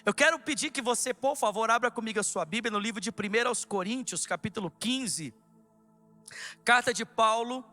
Eu quero pedir que você, por favor, abra comigo a sua Bíblia no livro de 1 aos Coríntios, capítulo 15. Carta de Paulo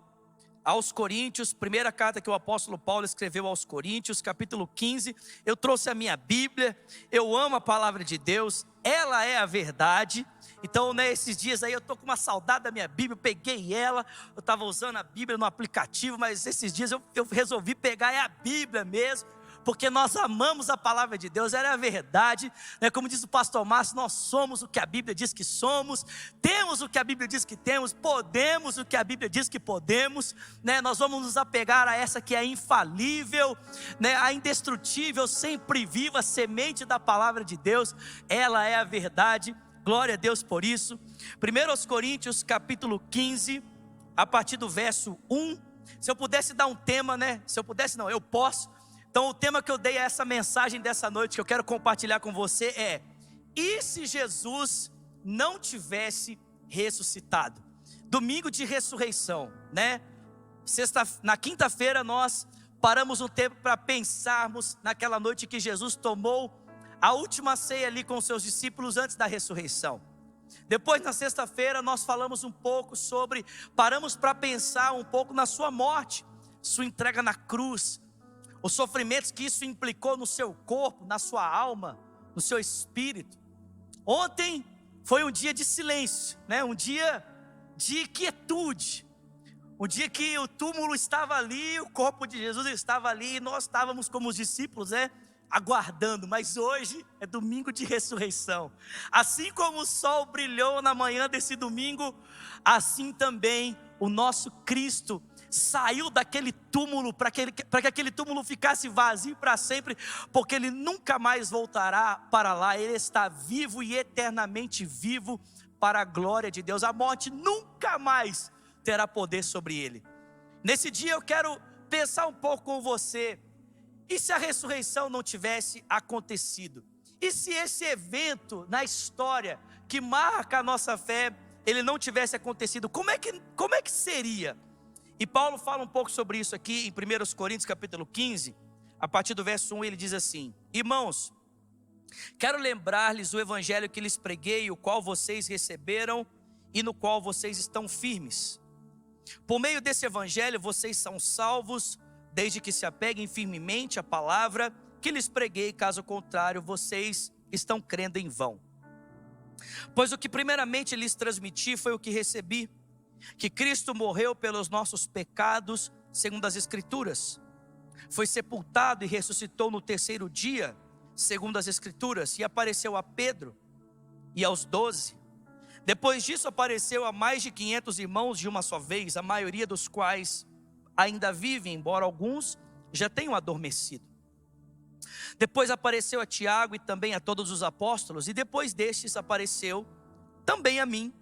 aos Coríntios, primeira carta que o apóstolo Paulo escreveu aos Coríntios, capítulo 15. Eu trouxe a minha Bíblia, eu amo a palavra de Deus, ela é a verdade. Então, esses dias aí eu estou com uma saudade da minha Bíblia, eu peguei ela, eu estava usando a Bíblia no aplicativo, mas esses dias eu resolvi pegar a Bíblia mesmo, porque nós amamos a palavra de Deus, ela é a verdade, como diz o pastor Márcio, nós somos o que a Bíblia diz que somos, temos o que a Bíblia diz que temos, podemos o que a Bíblia diz que podemos, nós vamos nos apegar a essa que é infalível, a indestrutível, sempre viva, a semente da palavra de Deus, ela é a verdade, glória a Deus por isso. 1 Coríntios capítulo 15, a partir do verso 1, se eu pudesse dar um tema, se eu pudesse não, eu posso. Então o tema que eu dei a essa mensagem dessa noite, que eu quero compartilhar com você é: e se Jesus não tivesse ressuscitado? Domingo de ressurreição, na quinta-feira nós paramos um tempo para pensarmos naquela noite que Jesus tomou a última ceia ali com seus discípulos antes da ressurreição. Depois na sexta-feira nós falamos um pouco paramos para pensar um pouco na sua morte, sua entrega na cruz, os sofrimentos que isso implicou no seu corpo, na sua alma, no seu espírito. Ontem foi um dia de silêncio, um dia de quietude, um dia que o túmulo estava ali, o corpo de Jesus estava ali, e nós estávamos como os discípulos, aguardando. Mas hoje é domingo de ressurreição. Assim como o sol brilhou na manhã desse domingo, assim também o nosso Cristo saiu daquele túmulo, para que aquele túmulo ficasse vazio para sempre, porque Ele nunca mais voltará para lá. Ele está vivo e eternamente vivo para a glória de Deus. A morte nunca mais terá poder sobre Ele. Nesse dia eu quero pensar um pouco com você: e se a ressurreição não tivesse acontecido? E se esse evento na história que marca a nossa fé, ele não tivesse acontecido? Como é que seria? E Paulo fala um pouco sobre isso aqui em 1 Coríntios capítulo 15, a partir do verso 1, ele diz assim: irmãos, quero lembrar-lhes o evangelho que lhes preguei, o qual vocês receberam e no qual vocês estão firmes. Por meio desse evangelho vocês são salvos, desde que se apeguem firmemente à palavra que lhes preguei, caso contrário vocês estão crendo em vão. Pois o que primeiramente lhes transmiti foi o que recebi, que Cristo morreu pelos nossos pecados, segundo as Escrituras, foi sepultado e ressuscitou no terceiro dia, segundo as Escrituras, e apareceu a Pedro e aos 12. Depois disso apareceu a mais de 500 irmãos de uma só vez, a maioria dos quais ainda vivem, embora alguns já tenham adormecido. Depois apareceu a Tiago e também a todos os apóstolos, e depois destes apareceu também a mim,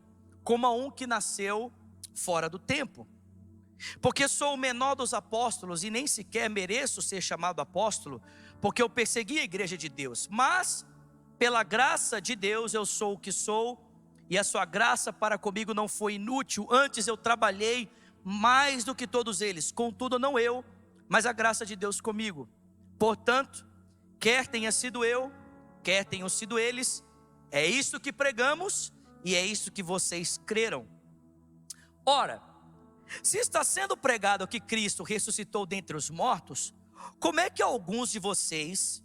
como a um que nasceu fora do tempo, porque sou o menor dos apóstolos e nem sequer mereço ser chamado apóstolo, porque eu persegui a igreja de Deus, mas pela graça de Deus eu sou o que sou, e a sua graça para comigo não foi inútil, antes eu trabalhei mais do que todos eles, contudo não eu, mas a graça de Deus comigo. Portanto, quer tenha sido eu, quer tenham sido eles, é isso que pregamos e é isso que vocês creram. Ora, se está sendo pregado que Cristo ressuscitou dentre os mortos, como é que alguns de vocês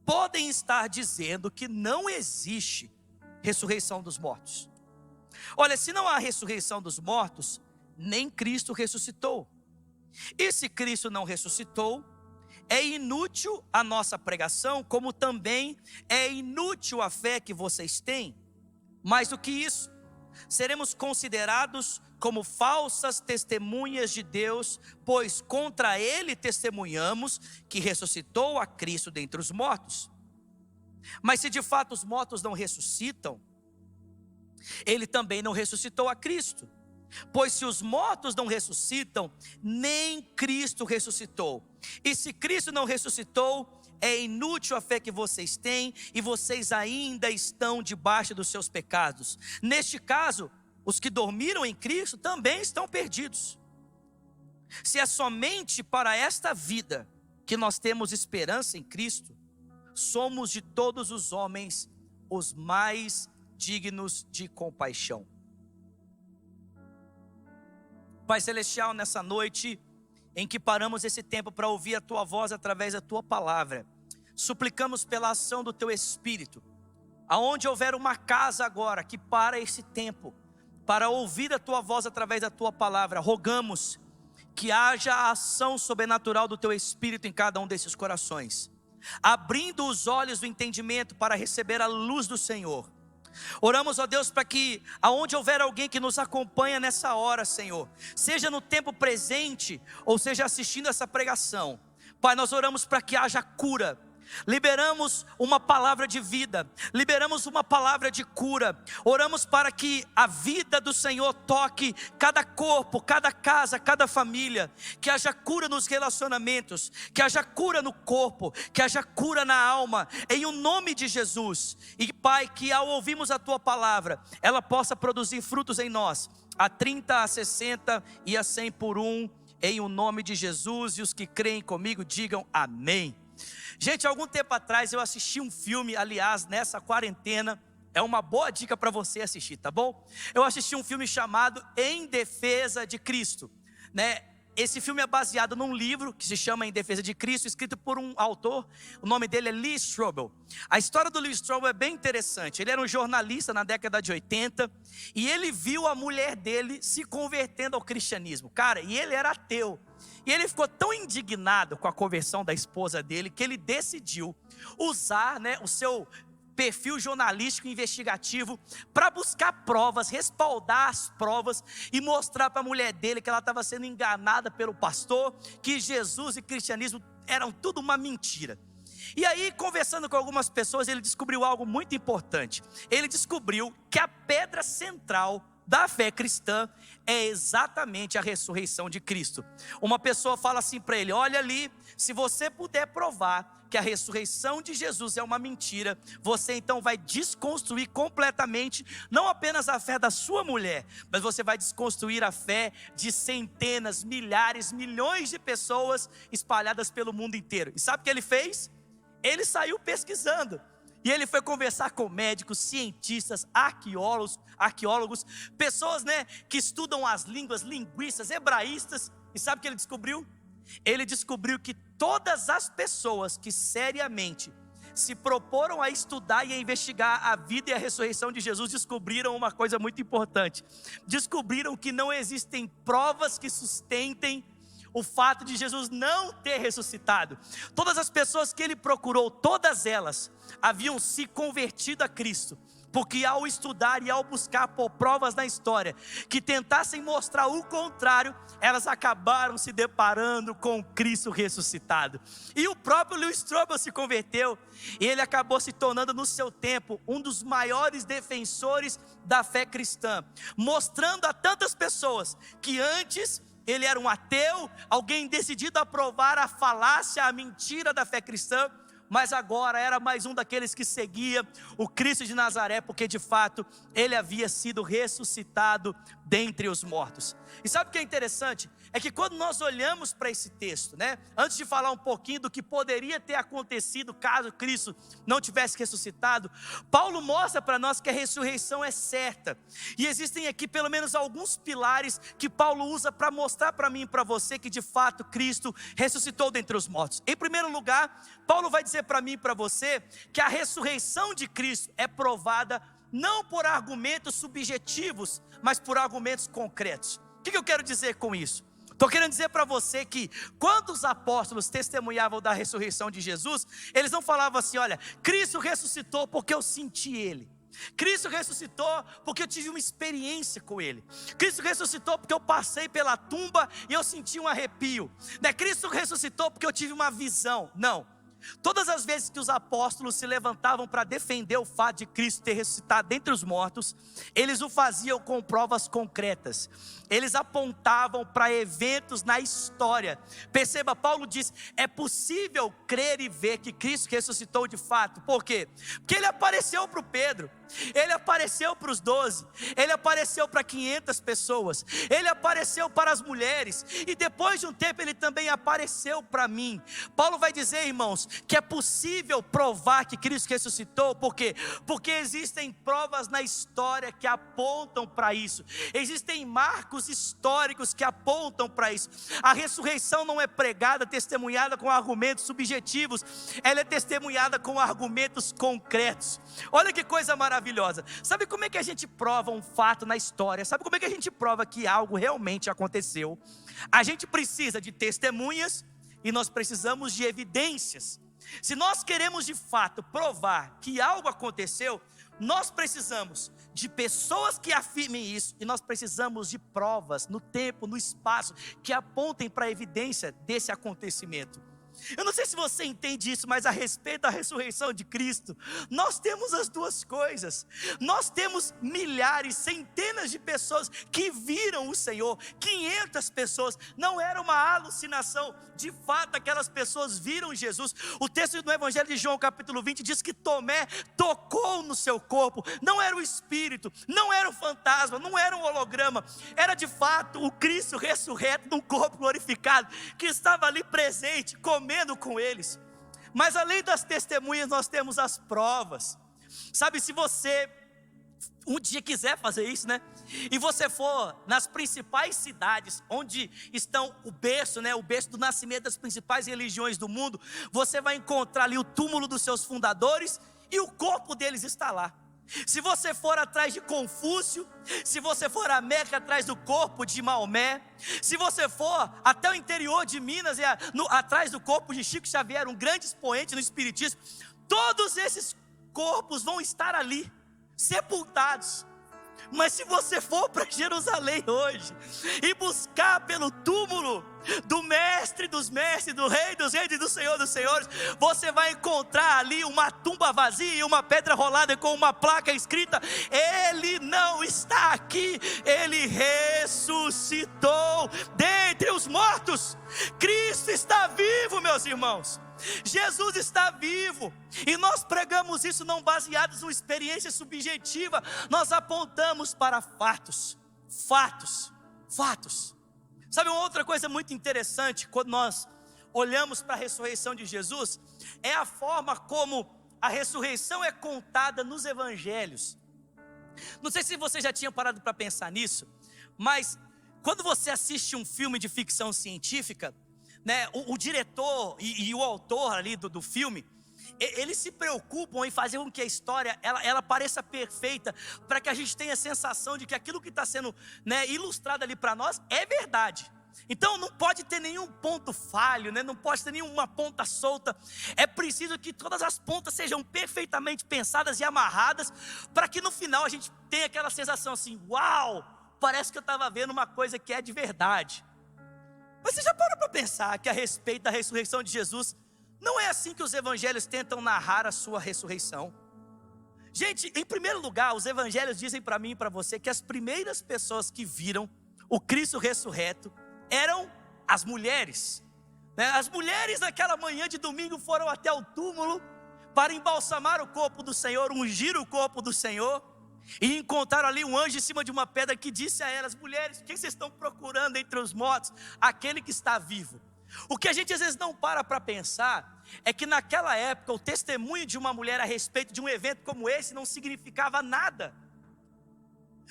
podem estar dizendo que não existe ressurreição dos mortos? Olha, se não há ressurreição dos mortos, nem Cristo ressuscitou. E se Cristo não ressuscitou, é inútil a nossa pregação, como também é inútil a fé que vocês têm. Mais do que isso, seremos considerados como falsas testemunhas de Deus, pois contra Ele testemunhamos que ressuscitou a Cristo dentre os mortos. Mas se de fato os mortos não ressuscitam, Ele também não ressuscitou a Cristo. Pois se os mortos não ressuscitam, nem Cristo ressuscitou. E se Cristo não ressuscitou, é inútil a fé que vocês têm, e vocês ainda estão debaixo dos seus pecados. Neste caso, os que dormiram em Cristo também estão perdidos. Se é somente para esta vida que nós temos esperança em Cristo, somos de todos os homens os mais dignos de compaixão. Pai Celestial, nessa noite em que paramos esse tempo para ouvir a Tua voz através da Tua palavra, suplicamos pela ação do Teu Espírito, aonde houver uma casa agora que para esse tempo, para ouvir a Tua voz através da Tua palavra, rogamos que haja a ação sobrenatural do Teu Espírito em cada um desses corações, abrindo os olhos do entendimento para receber a luz do Senhor. Oramos, ó Deus, para que aonde houver alguém que nos acompanha nessa hora, Senhor, seja no tempo presente ou seja assistindo essa pregação, Pai, nós oramos para que haja cura. Liberamos uma palavra de vida, liberamos uma palavra de cura. Oramos para que a vida do Senhor toque cada corpo, cada casa, cada família. Que haja cura nos relacionamentos, que haja cura no corpo, que haja cura na alma, em o nome de Jesus. E Pai, que ao ouvirmos a Tua palavra, ela possa produzir frutos em nós, a 30, a 60 e a 100 por um, em o nome de Jesus. E os que creem comigo digam amém. Gente, algum tempo atrás eu assisti um filme, aliás, nessa quarentena, é uma boa dica para você assistir, tá bom? Eu assisti um filme chamado Em Defesa de Cristo, né? Esse filme é baseado num livro que se chama Em Defesa de Cristo, escrito por um autor, o nome dele é Lee Strobel. A história do Lee Strobel é bem interessante. Ele era um jornalista na década de 80 e ele viu a mulher dele se convertendo ao cristianismo, cara, e ele era ateu. E ele ficou tão indignado com a conversão da esposa dele que ele decidiu usar, né, o seu perfil jornalístico investigativo para buscar provas, respaldar as provas e mostrar para a mulher dele que ela estava sendo enganada pelo pastor, que Jesus e cristianismo eram tudo uma mentira. E aí, conversando com algumas pessoas, ele descobriu algo muito importante. Ele descobriu que a pedra central da fé cristã é exatamente a ressurreição de Cristo. Uma pessoa fala assim para ele: olha ali, se você puder provar que a ressurreição de Jesus é uma mentira, você então vai desconstruir completamente, não apenas a fé da sua mulher, mas você vai desconstruir a fé de centenas, milhares, milhões de pessoas espalhadas pelo mundo inteiro. E sabe o que ele fez? Ele saiu pesquisando. E ele foi conversar com médicos, cientistas, arqueólogos, pessoas, né, que estudam as línguas, linguistas, hebraístas. E sabe o que ele descobriu? Ele descobriu que todas as pessoas que seriamente se proporam a estudar e a investigar a vida e a ressurreição de Jesus descobriram uma coisa muito importante. Descobriram que não existem provas que sustentem o fato de Jesus não ter ressuscitado. Todas as pessoas que ele procurou, todas elas haviam se convertido a Cristo, porque ao estudar e ao buscar por provas na história que tentassem mostrar o contrário, elas acabaram se deparando com Cristo ressuscitado. E o próprio Lee Strobel se converteu, e ele acabou se tornando no seu tempo um dos maiores defensores da fé cristã, mostrando a tantas pessoas que antes ele era um ateu, alguém decidido a provar a falácia, a mentira da fé cristã, mas agora era mais um daqueles que seguia o Cristo de Nazaré, porque de fato ele havia sido ressuscitado dentre os mortos. E sabe o que é interessante? É que quando nós olhamos para esse texto, né, antes de falar um pouquinho do que poderia ter acontecido caso Cristo não tivesse ressuscitado, Paulo mostra para nós que a ressurreição é certa. E existem aqui pelo menos alguns pilares que Paulo usa para mostrar para mim e para você que de fato Cristo ressuscitou dentre os mortos. Em primeiro lugar, Paulo vai dizer para mim e para você que a ressurreição de Cristo é provada não por argumentos subjetivos, mas por argumentos concretos. O que eu quero dizer com isso? Estou querendo dizer para você que quando os apóstolos testemunhavam da ressurreição de Jesus, eles não falavam assim: olha, Cristo ressuscitou porque eu senti Ele. Cristo ressuscitou porque eu tive uma experiência com Ele. Cristo ressuscitou porque eu passei pela tumba e eu senti um arrepio. Cristo ressuscitou porque eu tive uma visão. Não. Todas as vezes que os apóstolos se levantavam para defender o fato de Cristo ter ressuscitado dentre os mortos, eles o faziam com provas concretas. Eles apontavam para eventos na história. Perceba, Paulo diz: é possível crer e ver que Cristo ressuscitou de fato. Por quê? Porque ele apareceu para o Pedro, ele apareceu para os 12, ele apareceu para 500 pessoas, ele apareceu para as mulheres, e depois de um tempo ele também apareceu para mim. Paulo vai dizer, irmãos, que é possível provar que Cristo ressuscitou. Por quê? Porque existem provas na história que apontam para isso. Existem marcos históricos que apontam para isso. A ressurreição não é pregada, testemunhada com argumentos subjetivos. Ela é testemunhada com argumentos concretos. Olha que coisa maravilhosa. Sabe como é que a gente prova um fato na história? Sabe como é que a gente prova que algo realmente aconteceu? A gente precisa de testemunhas e nós precisamos de evidências. Se nós queremos de fato provar que algo aconteceu, nós precisamos de pessoas que afirmem isso, e nós precisamos de provas no tempo, no espaço, que apontem para a evidência desse acontecimento. Eu não sei se você entende isso, mas a respeito da ressurreição de Cristo, nós temos as duas coisas. Nós temos milhares, centenas de pessoas que viram o Senhor. 500 pessoas, não era uma alucinação. De fato, aquelas pessoas viram Jesus. O texto do Evangelho de João, capítulo 20, diz que Tomé tocou no seu corpo. Não era o Espírito, não era um fantasma, não era um holograma. Era de fato o Cristo ressurreto num corpo glorificado, que estava ali presente, comendo com eles. Mas além das testemunhas, nós temos as provas. Sabe, se você um dia quiser fazer isso, né? E você for nas principais cidades onde estão o berço, né? O berço do nascimento das principais religiões do mundo, você vai encontrar ali o túmulo dos seus fundadores e o corpo deles está lá. Se você for atrás de Confúcio, se você for a Meca atrás do corpo de Maomé, se você for até o interior de Minas e atrás do corpo de Chico Xavier, um grande expoente no espiritismo, todos esses corpos vão estar ali, sepultados. Mas se você for para Jerusalém hoje e buscar pelo túmulo do mestre dos mestres, do rei dos reis e do senhor dos senhores, você vai encontrar ali uma tumba vazia e uma pedra rolada com uma placa escrita: ele não está aqui, ele ressuscitou dentre os mortos. Cristo está vivo, meus irmãos. Jesus está vivo, e nós pregamos isso não baseados numa experiência subjetiva, nós apontamos para fatos. Sabe uma outra coisa muito interessante, quando nós olhamos para a ressurreição de Jesus, é a forma como a ressurreição é contada nos evangelhos. Não sei se você já tinha parado para pensar nisso, mas quando você assiste um filme de ficção científica, né, o diretor e o autor ali do filme, eles se preocupam em fazer com que a história ela pareça perfeita, para que a gente tenha a sensação de que aquilo que está sendo, né, ilustrado ali para nós é verdade. Então não pode ter nenhum ponto falho, né? Não pode ter nenhuma ponta solta. É preciso que todas as pontas sejam perfeitamente pensadas e amarradas, para que no final a gente tenha aquela sensação assim: uau, parece que eu estava vendo uma coisa que é de verdade. Mas você já parou para pensar que a respeito da ressurreição de Jesus, não é assim que os evangelhos tentam narrar a sua ressurreição? Gente, em primeiro lugar, os evangelhos dizem para mim e para você que as primeiras pessoas que viram o Cristo ressurreto eram as mulheres, né? As mulheres naquela manhã de domingo foram até o túmulo para embalsamar o corpo do Senhor, ungir o corpo do Senhor, e encontraram ali um anjo em cima de uma pedra que disse a elas: mulheres, o que vocês estão procurando entre os mortos? Aquele que está vivo. O que a gente às vezes não para pensar é que naquela época o testemunho de uma mulher a respeito de um evento como esse não significava nada.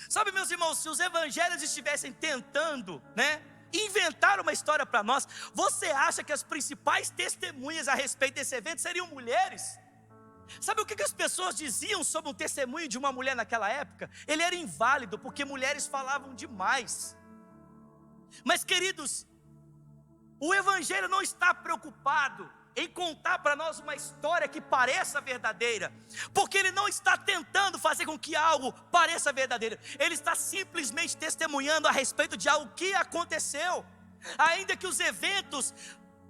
Sabe, meus irmãos, se os evangelhos estivessem tentando, né, inventar uma história para nós, você acha que as principais testemunhas a respeito desse evento seriam mulheres? Sabe o que as pessoas diziam sobre um testemunho de uma mulher naquela época? Ele era inválido, porque mulheres falavam demais. Mas, queridos, o evangelho não está preocupado em contar para nós uma história que pareça verdadeira, porque ele não está tentando fazer com que algo pareça verdadeiro. Ele está simplesmente testemunhando a respeito de algo que aconteceu. Ainda que os eventos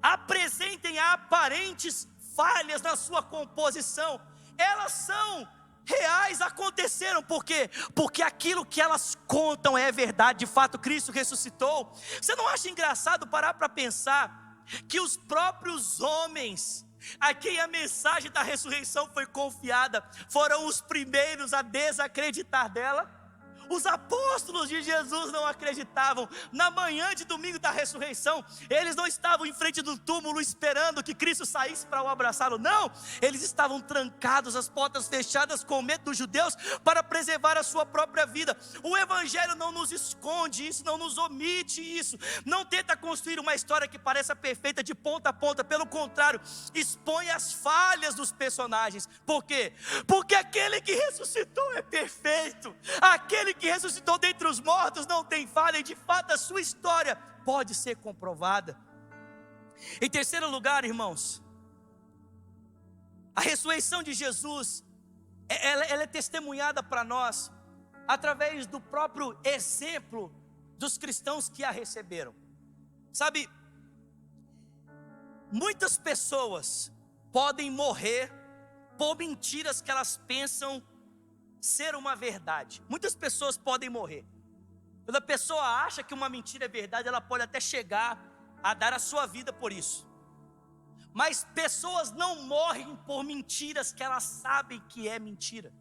apresentem aparentes falhas na sua composição, elas são reais, aconteceram. Por quê? Porque aquilo que elas contam é verdade. De fato, Cristo ressuscitou. Você não acha engraçado parar para pensar que os próprios homens a quem a mensagem da ressurreição foi confiada foram os primeiros a desacreditar dela? Os apóstolos de Jesus não acreditavam. Na manhã de domingo da ressurreição, eles não estavam em frente do túmulo esperando que Cristo saísse para o abraçá-lo. Não, eles estavam trancados, as portas fechadas com medo dos judeus para preservar a sua própria vida. O Evangelho não nos esconde isso, não nos omite isso. Não tenta construir uma história que pareça perfeita de ponta a ponta. Pelo contrário, expõe as falhas dos personagens. Por quê? Porque aquele que ressuscitou é perfeito. Aquele que ressuscitou dentre os mortos não tem falha, e de fato a sua história pode ser comprovada. Em terceiro lugar, irmãos, a ressurreição de Jesus, ela é testemunhada para nós através do próprio exemplo dos cristãos que a receberam. Sabe, muitas pessoas podem morrer por mentiras que elas pensam ser uma verdade. Muitas pessoas podem morrer. Quando a pessoa acha que uma mentira é verdade, ela pode até chegar a dar a sua vida por isso. Mas pessoas não morrem por mentiras que elas sabem que é mentira.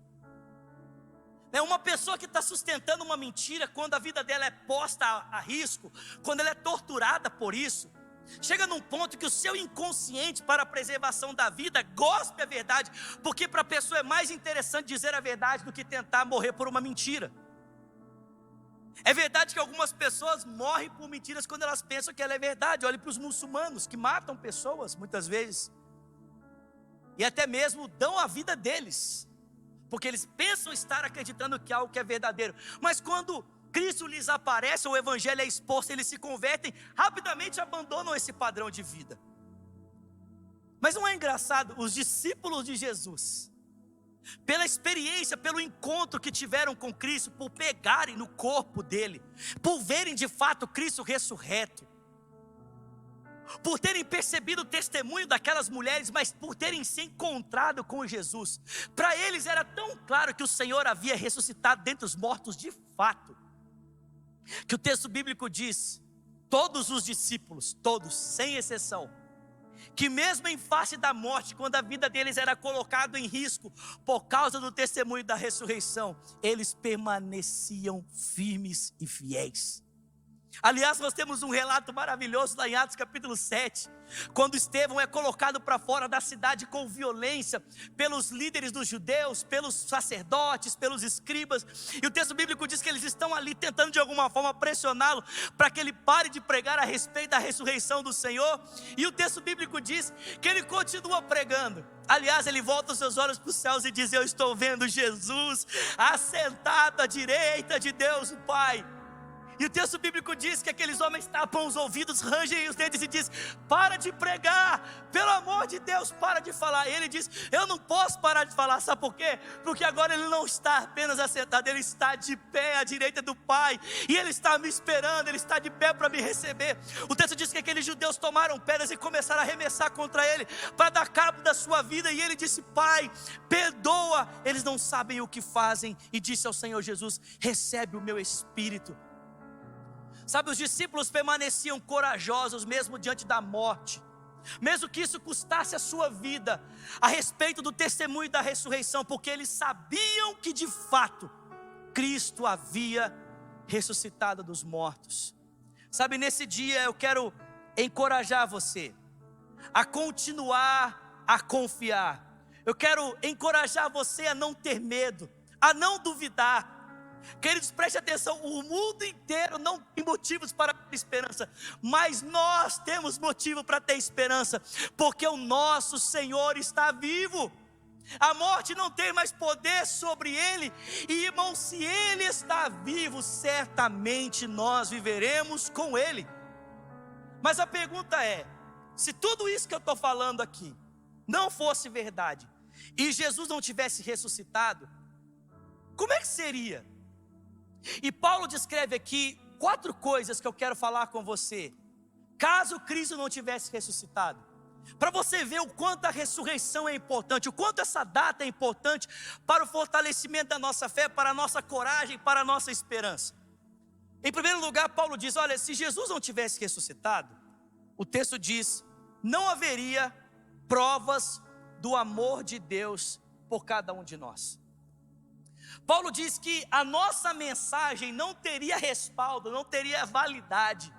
Uma pessoa que está sustentando uma mentira, quando a vida dela é posta a risco, quando ela é torturada por isso, chega num ponto que o seu inconsciente, para a preservação da vida, gospe a verdade, porque para a pessoa é mais interessante dizer a verdade do que tentar morrer por uma mentira. É verdade que algumas pessoas morrem por mentiras quando elas pensam que ela é verdade. Olhe para os muçulmanos, que matam pessoas muitas vezes, e até mesmo dão a vida deles, porque eles pensam estar acreditando que algo que é verdadeiro. Mas quando Cristo lhes aparece, o Evangelho é exposto, eles se convertem, rapidamente abandonam esse padrão de vida. Mas não é engraçado? Os discípulos de Jesus, pela experiência, pelo encontro que tiveram com Cristo, por pegarem no corpo dele, por verem de fato Cristo ressurreto, por terem percebido o testemunho daquelas mulheres, mas por terem se encontrado com Jesus, para eles era tão claro que o Senhor havia ressuscitado dentre os mortos de fato, que o texto bíblico diz, todos os discípulos, todos, sem exceção, que mesmo em face da morte, quando a vida deles era colocada em risco, por causa do testemunho da ressurreição, eles permaneciam firmes e fiéis. Aliás, nós temos um relato maravilhoso lá em Atos capítulo 7, quando Estevão é colocado para fora da cidade com violência, pelos líderes dos judeus, pelos sacerdotes, pelos escribas, e o texto bíblico diz que eles estão ali tentando de alguma forma pressioná-lo, para que ele pare de pregar a respeito da ressurreição do Senhor, e o texto bíblico diz que ele continua pregando. Aliás, ele volta os seus olhos para os céus e diz, eu estou vendo Jesus assentado à direita de Deus o Pai. E o texto bíblico diz que aqueles homens tapam os ouvidos, rangem os dentes e diz, para de pregar, pelo amor de Deus, para de falar. E ele diz, eu não posso parar de falar, sabe por quê? Porque agora ele não está apenas assentado, ele está de pé à direita do Pai, e ele está me esperando, ele está de pé para me receber. O texto diz que aqueles judeus tomaram pedras e começaram a arremessar contra ele, para dar cabo da sua vida, e ele disse, Pai, perdoa, eles não sabem o que fazem, e disse ao Senhor Jesus, recebe o meu espírito. Sabe, os discípulos permaneciam corajosos mesmo diante da morte, mesmo que isso custasse a sua vida, a respeito do testemunho da ressurreição, porque eles sabiam que de fato Cristo havia ressuscitado dos mortos. Sabe, nesse dia eu quero encorajar você a continuar a confiar. Eu quero encorajar você a não ter medo, a não duvidar. Queridos, preste atenção, o mundo inteiro não tem motivos para ter esperança, mas nós temos motivo para ter esperança, porque o nosso Senhor está vivo. A morte não tem mais poder sobre ele, e irmão, se ele está vivo, certamente nós viveremos com ele. Mas a pergunta é, se tudo isso que eu estou falando aqui não fosse verdade, e Jesus não tivesse ressuscitado, como é que seria? E Paulo descreve aqui 4 coisas que eu quero falar com você, caso Cristo não tivesse ressuscitado, para você ver o quanto a ressurreição é importante, o quanto essa data é importante para o fortalecimento da nossa fé, para a nossa coragem, para a nossa esperança. Em primeiro lugar, Paulo diz, olha, se Jesus não tivesse ressuscitado, o texto diz, não haveria provas do amor de Deus por cada um de nós. Paulo diz que a nossa mensagem não teria respaldo, não teria validade,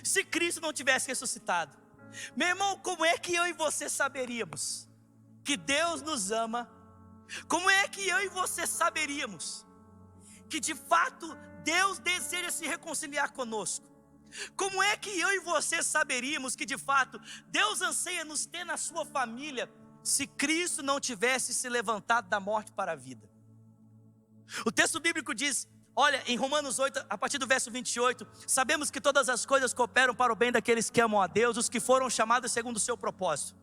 se Cristo não tivesse ressuscitado. Meu irmão, como é que eu e você saberíamos que Deus nos ama? Como é que eu e você saberíamos que de fato Deus deseja se reconciliar conosco? Como é que eu e você saberíamos que de fato Deus anseia nos ter na sua família, se Cristo não tivesse se levantado da morte para a vida? O texto bíblico diz, olha, em Romanos 8, a partir do verso 28, sabemos que todas as coisas cooperam para o bem daqueles que amam a Deus, os que foram chamados segundo o seu propósito.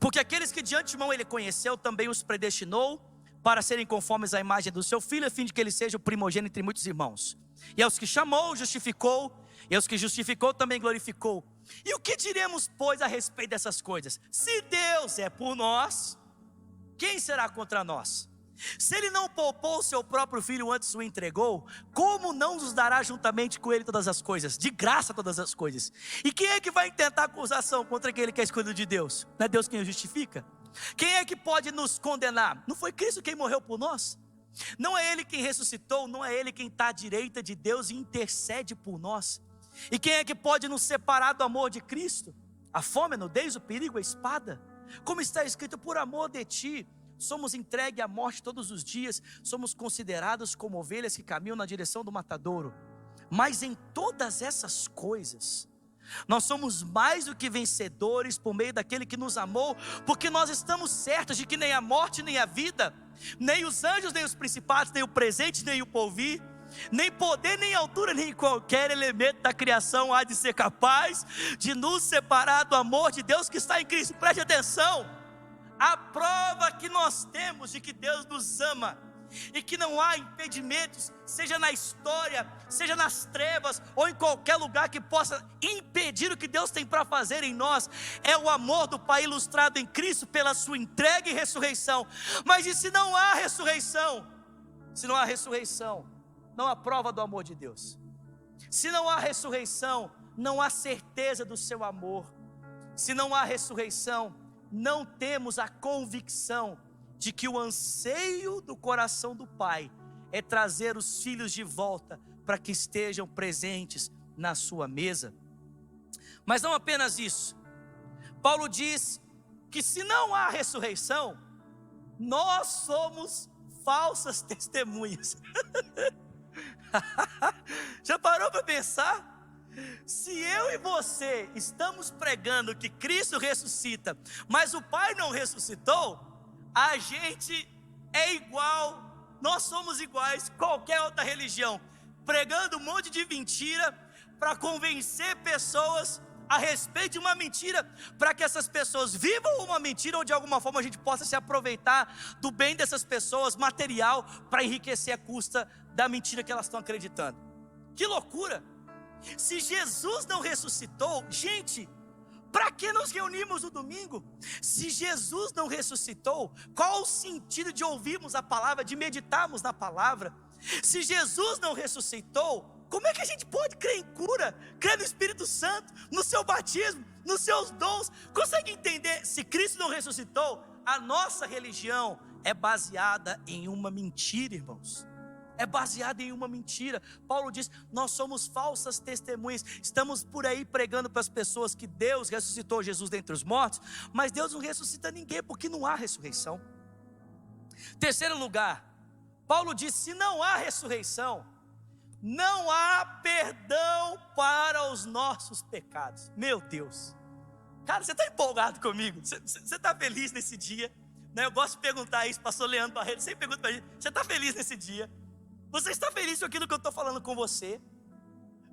Porque aqueles que de antemão ele conheceu, também os predestinou para serem conformes à imagem do seu Filho, a fim de que ele seja o primogênito entre muitos irmãos. E aos que chamou, justificou, e aos que justificou, também glorificou. E o que diremos, pois, a respeito dessas coisas? Se Deus é por nós, quem será contra nós? Se Ele não poupou o seu próprio Filho, antes o entregou, como não nos dará juntamente com Ele todas as coisas? De graça todas as coisas. E quem é que vai intentar acusação contra aquele que é escolhido de Deus? Não é Deus quem o justifica? Quem é que pode nos condenar? Não foi Cristo quem morreu por nós? Não é Ele quem ressuscitou? Não é Ele quem está à direita de Deus e intercede por nós? E quem é que pode nos separar do amor de Cristo? A fome, a nudez, o perigo, a espada? Como está escrito, por amor de ti somos entregues à morte todos os dias, somos considerados como ovelhas que caminham na direção do matadouro. Mas em todas essas coisas, nós somos mais do que vencedores por meio daquele que nos amou, porque nós estamos certos de que nem a morte, nem a vida, nem os anjos, nem os principados, nem o presente, nem o porvir, nem poder, nem altura, nem qualquer elemento da criação há de ser capaz de nos separar do amor de Deus que está em Cristo. Preste atenção. A prova que nós temos de que Deus nos ama e que não há impedimentos, seja na história, seja nas trevas ou em qualquer lugar que possa impedir o que Deus tem para fazer em nós, é o amor do Pai ilustrado em Cristo pela sua entrega e ressurreição. Mas e se não há ressurreição? Se não há ressurreição, não há prova do amor de Deus. Se não há ressurreição, não há certeza do seu amor. Se não há ressurreição, não temos a convicção de que o anseio do coração do Pai é trazer os filhos de volta para que estejam presentes na sua mesa. Mas não apenas isso. Paulo diz que se não há ressurreição, nós somos falsas testemunhas. Já parou para pensar? Se eu e você estamos pregando que Cristo ressuscita, mas o Pai não ressuscitou, a gente é igual, nós somos iguais a qualquer outra religião, pregando um monte de mentira para convencer pessoas a respeito de uma mentira, para que essas pessoas vivam uma mentira, ou de alguma forma a gente possa se aproveitar do bem dessas pessoas, material, para enriquecer a custa da mentira que elas estão acreditando. Que loucura! Se Jesus não ressuscitou, gente, para que nos reunimos no domingo? Se Jesus não ressuscitou, qual o sentido de ouvirmos a palavra, de meditarmos na palavra? Se Jesus não ressuscitou, como é que a gente pode crer em cura, crer no Espírito Santo, no seu batismo, nos seus dons? Consegue entender? Se Cristo não ressuscitou, a nossa religião é baseada em uma mentira, irmãos. É baseada em uma mentira. Paulo diz, nós somos falsas testemunhas. Estamos por aí pregando para as pessoas que Deus ressuscitou Jesus dentre os mortos, mas Deus não ressuscita ninguém, porque não há ressurreição. Terceiro lugar, Paulo diz, se não há ressurreição, não há perdão para os nossos pecados. Meu Deus, cara, você está empolgado comigo? Você está feliz nesse dia? Eu gosto de perguntar isso, pastor Leandro Barreto sempre pergunta para a gente, você está feliz nesse dia? Você está feliz com aquilo que eu estou falando com você?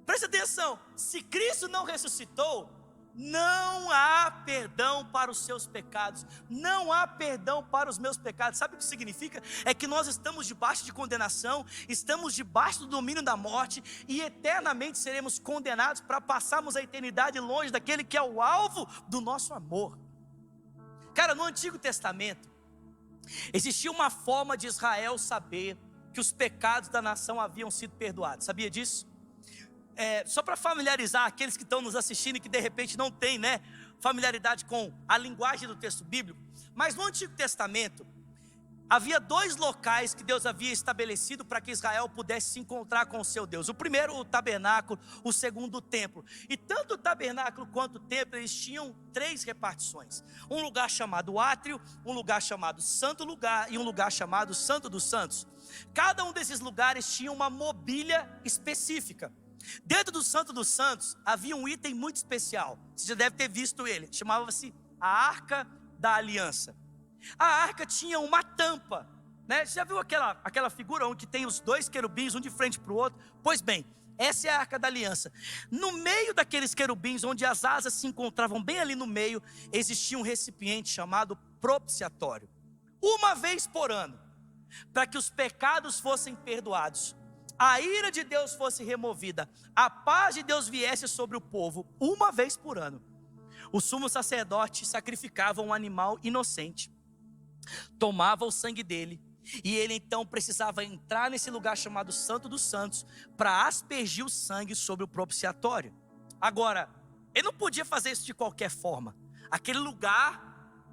Preste atenção, se Cristo não ressuscitou, não há perdão para os seus pecados, não há perdão para os meus pecados. Sabe o que significa? É que nós estamos debaixo de condenação, estamos debaixo do domínio da morte, e eternamente seremos condenados para passarmos a eternidade longe daquele que é o alvo do nosso amor. Cara, no Antigo Testamento, existia uma forma de Israel saber que os pecados da nação haviam sido perdoados. Sabia disso? Só para familiarizar aqueles que estão nos assistindo e que de repente não têm, familiaridade com a linguagem do texto bíblico. Mas no Antigo Testamento, havia 2 locais que Deus havia estabelecido para que Israel pudesse se encontrar com o seu Deus. O primeiro, o tabernáculo, o segundo, o templo. E tanto o tabernáculo quanto o templo, eles tinham 3 repartições. Um lugar chamado átrio, um lugar chamado santo lugar e um lugar chamado santo dos santos. Cada um desses lugares tinha uma mobília específica. Dentro do santo dos santos havia um item muito especial. Você já deve ter visto ele. Chamava-se a Arca da Aliança. A arca tinha uma tampa, né? Você já viu aquela figura onde tem os 2 querubins, um de frente para o outro? Pois bem, essa é a Arca da Aliança. No meio daqueles querubins, onde as asas se encontravam bem ali no meio, existia um recipiente chamado propiciatório. Uma vez por ano, para que os pecados fossem perdoados, a ira de Deus fosse removida, a paz de Deus viesse sobre o povo, uma vez por ano, o sumo sacerdote sacrificava um animal inocente, tomava o sangue dele, e ele então precisava entrar nesse lugar chamado Santo dos Santos para aspergir o sangue sobre o propiciatório. Agora, ele não podia fazer isso de qualquer forma. Aquele lugar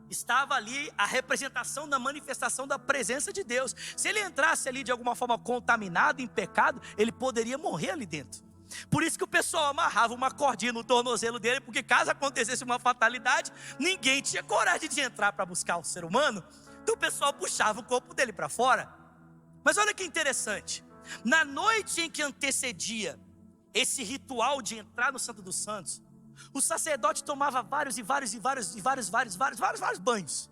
estava ali a representação da manifestação da presença de Deus. Se ele entrasse ali de alguma forma contaminado, em pecado, ele poderia morrer ali dentro. Por isso que o pessoal amarrava uma cordinha no tornozelo dele, porque caso acontecesse uma fatalidade, ninguém tinha coragem de entrar para buscar o ser humano. Então o pessoal puxava o corpo dele para fora. Mas olha que interessante, na noite em que antecedia esse ritual de entrar no Santo dos Santos, o sacerdote tomava vários banhos.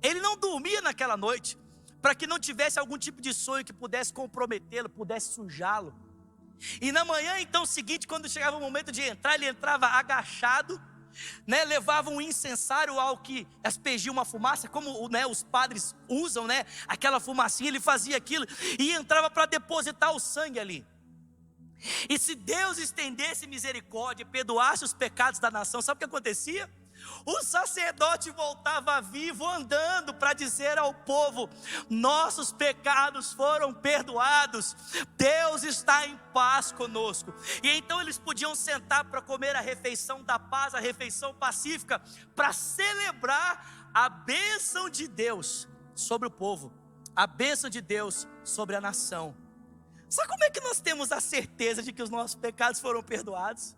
Ele não dormia naquela noite, para que não tivesse algum tipo de sonho que pudesse comprometê-lo, pudesse sujá-lo. E na manhã então seguinte, quando chegava o momento de entrar, ele entrava agachado, né, levava um incensário ao que aspergia uma fumaça, como, né, os padres usam, né, aquela fumacinha. Ele fazia aquilo e entrava para depositar o sangue ali. E se Deus estendesse misericórdia, perdoasse os pecados da nação, sabe o que acontecia? O sacerdote voltava vivo andando para dizer ao povo: nossos pecados foram perdoados, Deus está em paz conosco. E então eles podiam sentar para comer a refeição da paz, a refeição pacífica, para celebrar a bênção de Deus sobre o povo, a bênção de Deus sobre a nação. Sabe como é que nós temos a certeza de que os nossos pecados foram perdoados?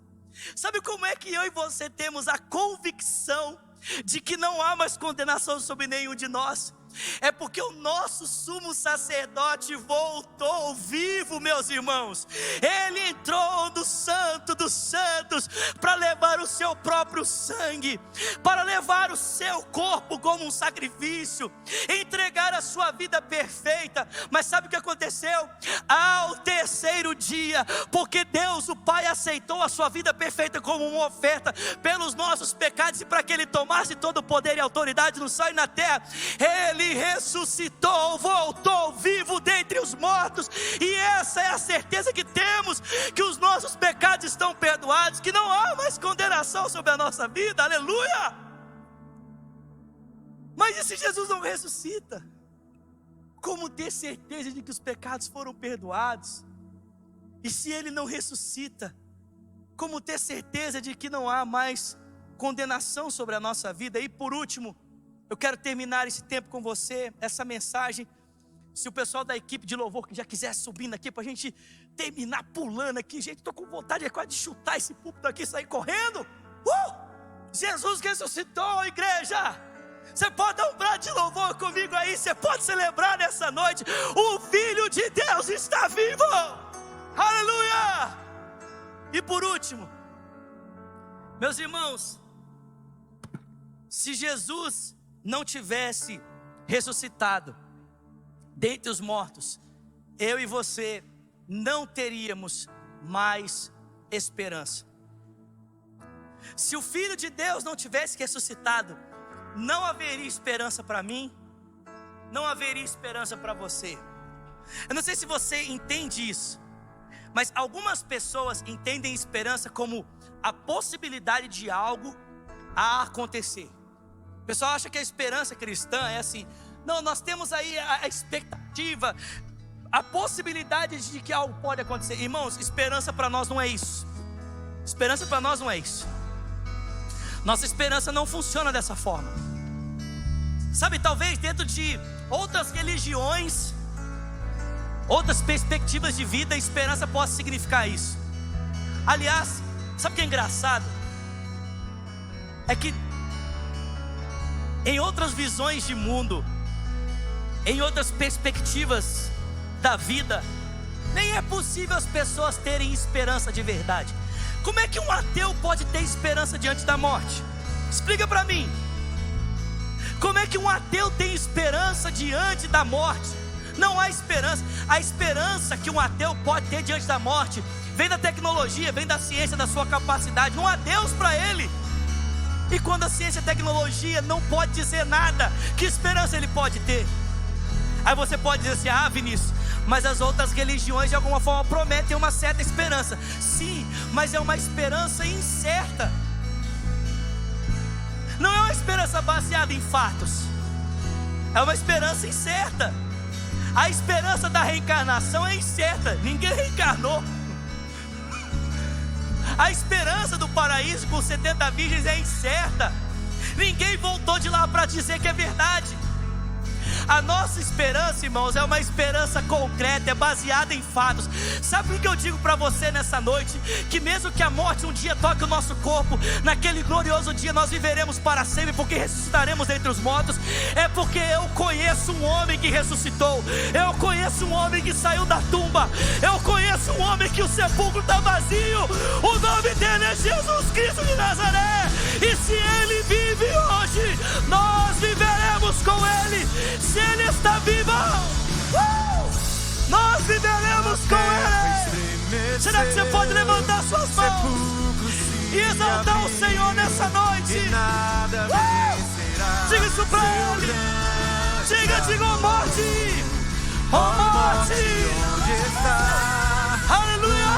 Sabe como é que eu e você temos a convicção de que não há mais condenação sobre nenhum de nós? É porque o nosso sumo sacerdote voltou vivo, meus irmãos. Ele entrou no Santo dos Santos para levar o seu próprio sangue, para levar o seu corpo como um sacrifício, entregar a sua vida perfeita. Mas sabe o que aconteceu? Ao terceiro dia, porque Deus o Pai aceitou a sua vida perfeita como uma oferta pelos nossos pecados, e para que Ele tomasse todo o poder e autoridade no céu e na terra, Ele ressuscitou, voltou vivo dentre os mortos. E essa é a certeza que temos, que os nossos pecados estão perdoados, que não há mais condenação sobre a nossa vida. Aleluia! Mas e se Jesus não ressuscita? Como ter certeza de que os pecados foram perdoados? E se Ele não ressuscita, como ter certeza de que não há mais condenação sobre a nossa vida? E por último, eu quero terminar esse tempo com você, essa mensagem. Se o pessoal da equipe de louvor que já quiser subindo aqui para a gente terminar pulando aqui, gente, estou com vontade quase de chutar esse púlpito aqui e sair correndo. Jesus ressuscitou, igreja. Você pode dar um brado de louvor comigo aí, você pode celebrar nessa noite. O Filho de Deus está vivo, aleluia. E por último, meus irmãos, se Jesus não tivesse ressuscitado dentre os mortos, eu e você não teríamos mais esperança. Se o Filho de Deus não tivesse ressuscitado, não haveria esperança para mim, não haveria esperança para você. Eu não sei se você entende isso, mas algumas pessoas entendem esperança como a possibilidade de algo a acontecer. O pessoal acha que a esperança cristã é assim: não, nós temos aí a expectativa, a possibilidade de que algo pode acontecer. Irmãos, esperança para nós não é isso. Esperança para nós não é isso. Nossa esperança não funciona dessa forma. Sabe, talvez dentro de outras religiões, outras perspectivas de vida, a esperança possa significar isso. Aliás, sabe o que é engraçado? É que em outras visões de mundo, em outras perspectivas da vida, nem é possível as pessoas terem esperança de verdade. Como é que um ateu pode ter esperança diante da morte? Explica para mim. Como é que um ateu tem esperança diante da morte? Não há esperança. A esperança que um ateu pode ter diante da morte vem da tecnologia, vem da ciência, da sua capacidade. Não há Deus para ele. E quando a ciência e a tecnologia não pode dizer nada, que esperança ele pode ter? Aí você pode dizer assim: ah, Vinícius, mas as outras religiões de alguma forma prometem uma certa esperança. Sim, mas é uma esperança incerta. Não é uma esperança baseada em fatos, é uma esperança incerta. A esperança da reencarnação é incerta, ninguém reencarnou. A esperança do paraíso com 70 virgens é incerta, ninguém voltou de lá para dizer que é verdade. A nossa esperança, irmãos, é uma esperança concreta, é baseada em fatos. Sabe o que eu digo para você nessa noite? Que mesmo que a morte um dia toque o nosso corpo, naquele glorioso dia nós viveremos para sempre, porque ressuscitaremos entre os mortos. É porque eu conheço um homem que ressuscitou, eu conheço um homem que saiu da tumba, eu conheço um homem que o sepulcro está vazio. O nome dele é Jesus Cristo de Nazaré. E se ele vive hoje, nós viveremos com ele. Se ele está vivo, nós viveremos com ele. Será que você pode levantar suas mãos e exaltar o Senhor nessa noite? Diga isso para ele. Diga, oh morte, oh morte, aleluia.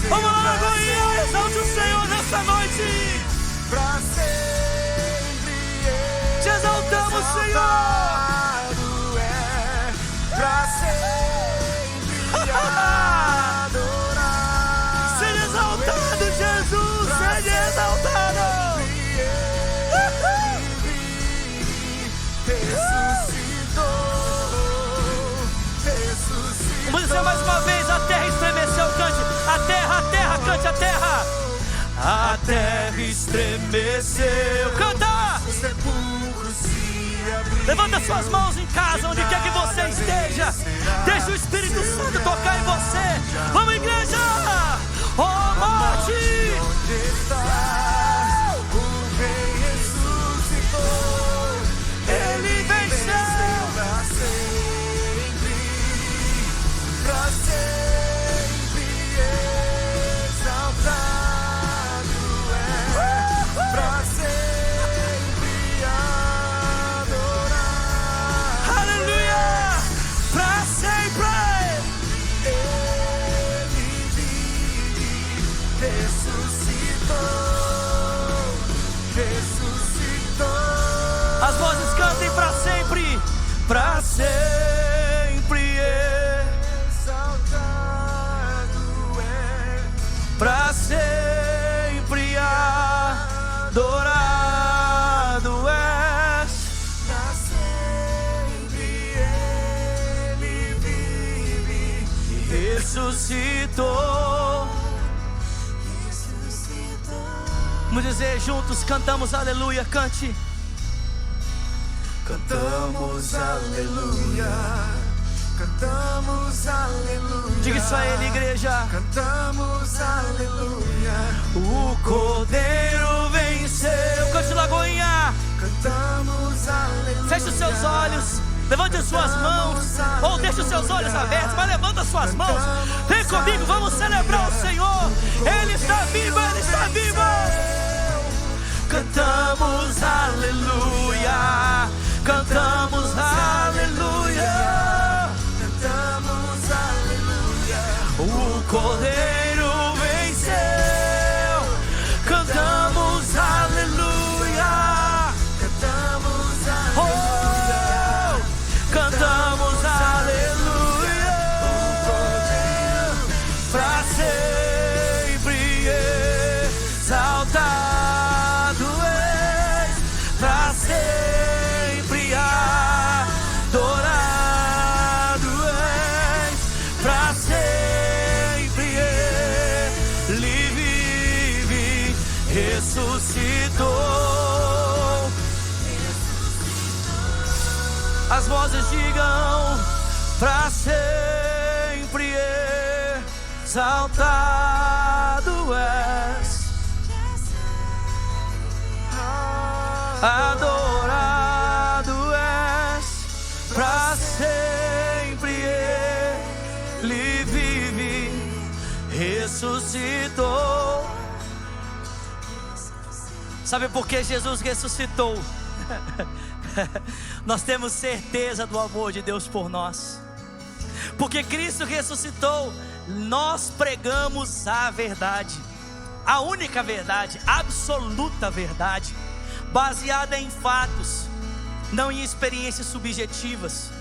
Vamos lá, Goiânia, exalte o Senhor nessa noite. Pra sempre te exaltamos, Senhor. É pra sempre adorar. Seja exaltado, Jesus, seja exaltado. Ressuscitou. Vamos dizer mais uma vez: a terra estremeceu, cante. A terra, cante a terra. A terra estremeceu. Canta! O sepulcro se abriu. Levanta suas mãos em casa, onde quer que você esteja. Deixa o Espírito Santo tocar em você. Vamos, igreja! Oh, morte! Onde está? O Rei ressuscitou. Ele venceu. Pra sempre. Pra sempre exaltado. Pra sempre adorar. Aleluia! Pra sempre. Ele vive, ressuscitou, ressuscitou. As vozes cantem pra sempre. Pra sempre Exaltado é. pra sempre adorado és. Pra sempre ele vive, Ressuscitou. ressuscitou. Vamos dizer juntos, cantamos aleluia, cante. Cantamos aleluia, cantamos aleluia. Diga isso a ele, igreja. Cantamos aleluia, O Cordeiro venceu. Cante, Lagoinha. cantamos aleluia. Feche os seus olhos, levante as suas mãos, ou deixe os seus olhos abertos, mas levanta as suas mãos. Vem comigo, vamos celebrar o Senhor. Ele está vivo, Ele está vivo. Cantamos aleluia, cantamos aleluia. Cantamos aleluia, O Cordeiro venceu. Cantamos aleluia. cantamos aleluia. Oh, cantamos aleluia. Pra sempre exaltado As vozes digam: pra sempre exaltado és, adorado és, pra sempre Ele vive, ressuscitou. Sabe por que Jesus ressuscitou? Nós temos certeza do amor de Deus por nós. Porque Cristo ressuscitou, nós pregamos a verdade, a única verdade, a absoluta verdade, baseada em fatos, não em experiências subjetivas.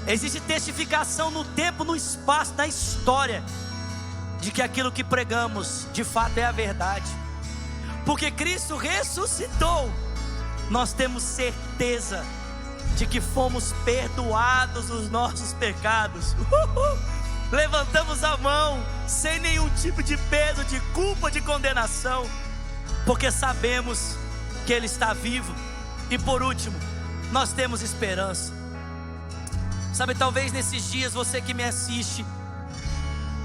Existe testificação no tempo, no espaço, na história, de que aquilo que pregamos de fato é a verdade. Porque Cristo ressuscitou, nós temos certeza de que fomos perdoados dos nossos pecados. Levantamos a mão sem nenhum tipo de peso, de culpa, de condenação, porque sabemos que Ele está vivo. E por último, nós temos esperança. Sabe, talvez nesses dias você que me assiste,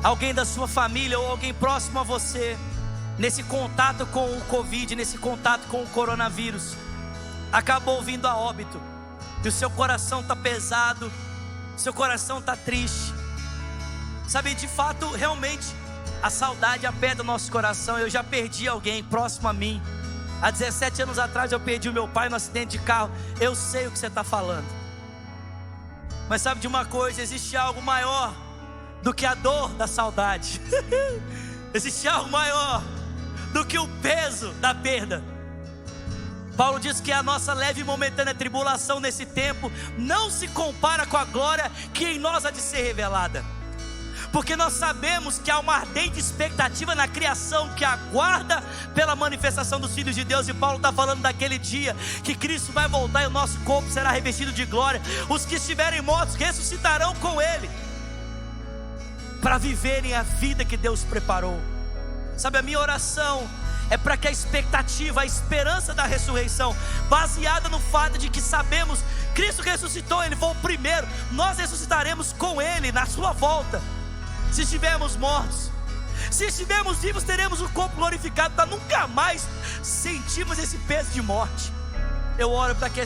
alguém da sua família ou alguém próximo a você, nesse contato com o Covid, nesse contato com o coronavírus, acabou vindo a óbito, e o seu coração está pesado, seu coração está triste. Sabe, de fato, realmente, a saudade aperta o nosso coração. Eu já perdi alguém próximo a mim. Há 17 anos atrás eu perdi o meu pai no acidente de carro. Eu sei o que você está falando. Mas sabe de uma coisa? Existe algo maior do que a dor da saudade. Existe algo maior do que o peso da perda. Paulo diz que a nossa leve e momentânea tribulação nesse tempo não se compara com a glória que em nós há de ser revelada. Porque nós sabemos que há uma ardente expectativa na criação que aguarda pela manifestação dos filhos de Deus. E Paulo está falando daquele dia que Cristo vai voltar e o nosso corpo será revestido de glória. Os que estiverem mortos ressuscitarão com Ele, para viverem a vida que Deus preparou. Sabe, a minha oração é para que a expectativa, a esperança da ressurreição, baseada no fato de que sabemos, Cristo ressuscitou, Ele foi o primeiro, nós ressuscitaremos com Ele na sua volta. Se estivermos mortos, se estivermos vivos, teremos o corpo glorificado para nunca mais sentirmos esse peso de morte. Eu oro para que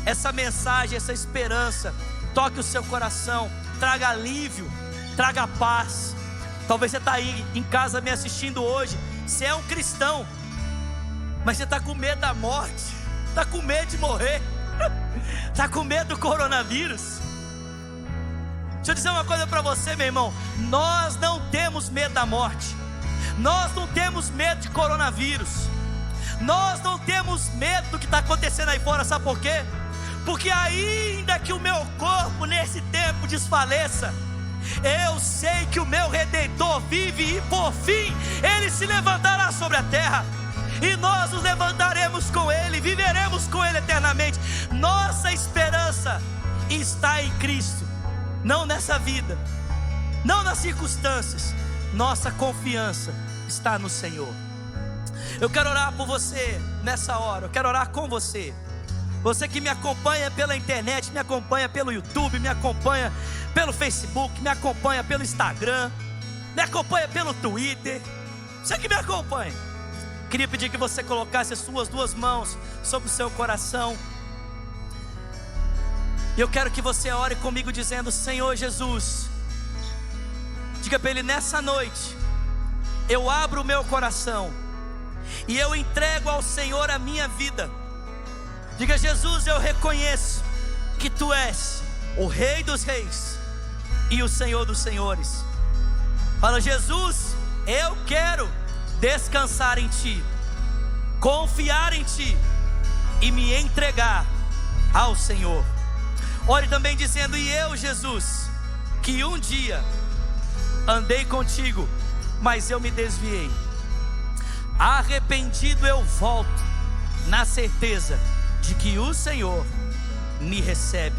essa mensagem, essa esperança toque o seu coração, traga alívio, traga paz. Talvez você está aí em casa me assistindo hoje, você é um cristão, mas você está com medo da morte, está com medo de morrer, está com medo do coronavírus. Deixa eu dizer uma coisa para você, meu irmão. Nós não temos medo da morte, nós não temos medo de coronavírus, nós não temos medo do que está acontecendo aí fora. Sabe por quê? Porque ainda que o meu corpo nesse tempo desfaleça, eu sei que o meu Redentor vive e por fim Ele se levantará sobre a terra, e nós nos levantaremos com Ele, viveremos com Ele eternamente. Nossa esperança está em Cristo, não nessa vida, não nas circunstâncias. Nossa confiança está no Senhor. Eu quero orar por você nessa hora, eu quero orar com você. Você que me acompanha pela internet, me acompanha pelo YouTube, me acompanha pelo Facebook, me acompanha pelo Instagram, me acompanha pelo Twitter. Você que me acompanha, queria pedir que você colocasse as suas duas mãos sobre o seu coração. E eu quero que você ore comigo dizendo: Senhor Jesus, diga para Ele: nessa noite eu abro o meu coração e eu entrego ao Senhor a minha vida. Diga: Jesus, eu reconheço que Tu és o Rei dos Reis e o Senhor dos Senhores. Fala: Jesus, eu quero descansar em Ti, confiar em Ti e me entregar ao Senhor. Ore também dizendo: e eu, Jesus, que um dia andei contigo, mas eu me desviei. Arrependido eu volto, na certeza de que o Senhor me recebe.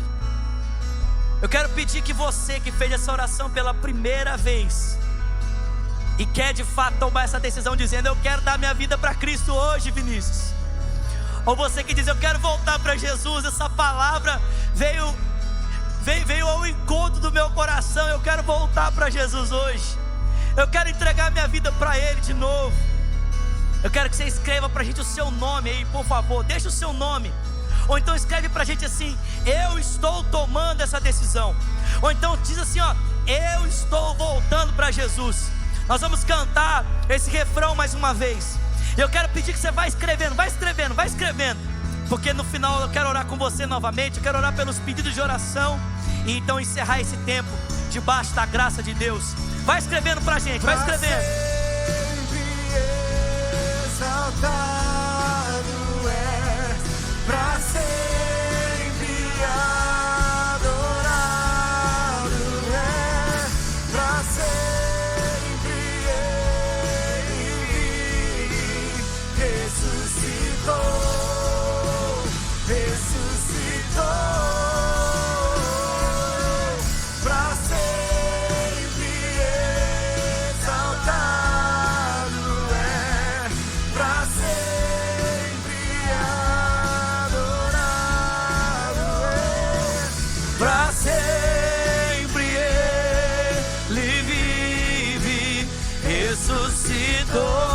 Eu quero pedir que você que fez essa oração pela primeira vez e quer de fato tomar essa decisão dizendo: eu quero dar minha vida para Cristo hoje, Vinícius. Ou você que diz: eu quero voltar para Jesus, essa palavra veio ao encontro do meu coração. Eu quero voltar para Jesus hoje. Eu quero entregar minha vida para Ele de novo. Eu quero que você escreva para a gente o seu nome aí, por favor. Deixa o seu nome. Ou então escreve para a gente assim: eu estou tomando essa decisão. Ou então diz assim, ó: eu estou voltando para Jesus. Nós vamos cantar esse refrão mais uma vez. E eu quero pedir que você vá escrevendo, porque no final eu quero orar com você novamente. Eu quero orar pelos pedidos de oração e então encerrar esse tempo debaixo da graça de Deus. Vai escrevendo pra gente, vai escrevendo. Exaltado é, pra sempre adorado é, pra sempre Ele ressuscitou, pra sempre exaltado é, pra sempre adorado é, Pra sempre Ele vive, ressuscitou.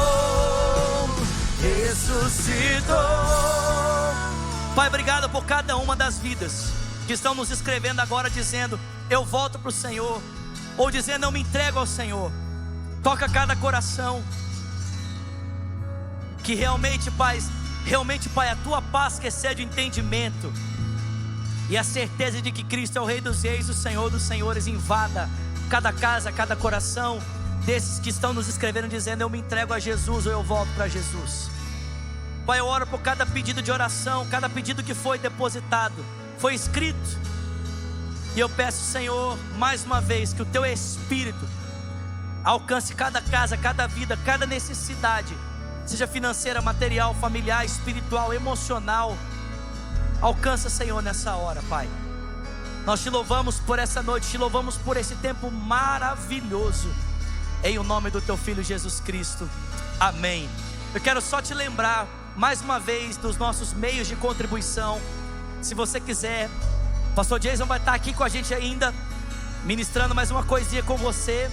Pai, obrigado por cada uma das vidas que estão nos escrevendo agora dizendo: eu volto para o Senhor, ou dizendo: eu me entrego ao Senhor. Toca cada coração, que realmente, Pai, a tua paz que excede o entendimento e a certeza de que Cristo é o Rei dos Reis, o Senhor dos Senhores, invada cada casa, cada coração desses que estão nos escrevendo dizendo: eu me entrego a Jesus, ou eu volto para Jesus. Pai, eu oro por cada pedido de oração, cada pedido que foi depositado, foi escrito. E eu peço, Senhor, mais uma vez, que o Teu Espírito alcance cada casa, cada vida, cada necessidade, seja financeira, material, familiar, espiritual, emocional. Alcança, Senhor, nessa hora, Pai. Nós Te louvamos por essa noite, Te louvamos por esse tempo maravilhoso, em o nome do Teu Filho Jesus Cristo, amém. Eu quero só te lembrar mais uma vez dos nossos meios de contribuição. Se você quiser, Pastor Jason vai estar aqui com a gente ainda, ministrando mais uma coisinha com você.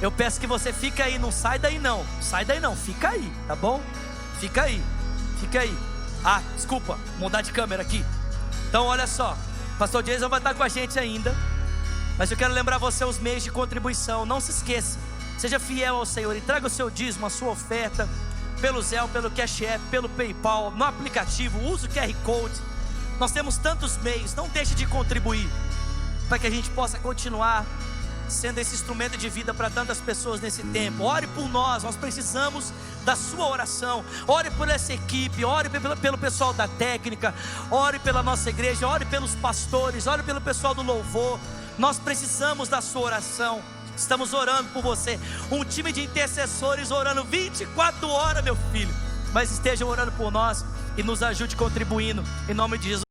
Eu peço que você fique aí, não sai daí não, fica aí, tá bom? Fica aí. Ah, desculpa, mudar de câmera aqui. Então olha só, Pastor Jason vai estar com a gente ainda, mas eu quero lembrar você os meios de contribuição. Não se esqueça, seja fiel ao Senhor, entrega o seu dízimo, a sua oferta, pelo Zelle, pelo Cash App, pelo PayPal, no aplicativo, use o QR Code. Nós temos tantos meios, não deixe de contribuir, para que a gente possa continuar sendo esse instrumento de vida para tantas pessoas nesse tempo. Ore por nós precisamos da sua oração. Ore por essa equipe, ore pelo pessoal da técnica, ore pela nossa igreja, ore pelos pastores, ore pelo pessoal do louvor. Nós precisamos da sua oração. Estamos orando por você, um time de intercessores orando 24 horas, meu filho. Mas estejam orando por nós e nos ajude contribuindo, em nome de Jesus.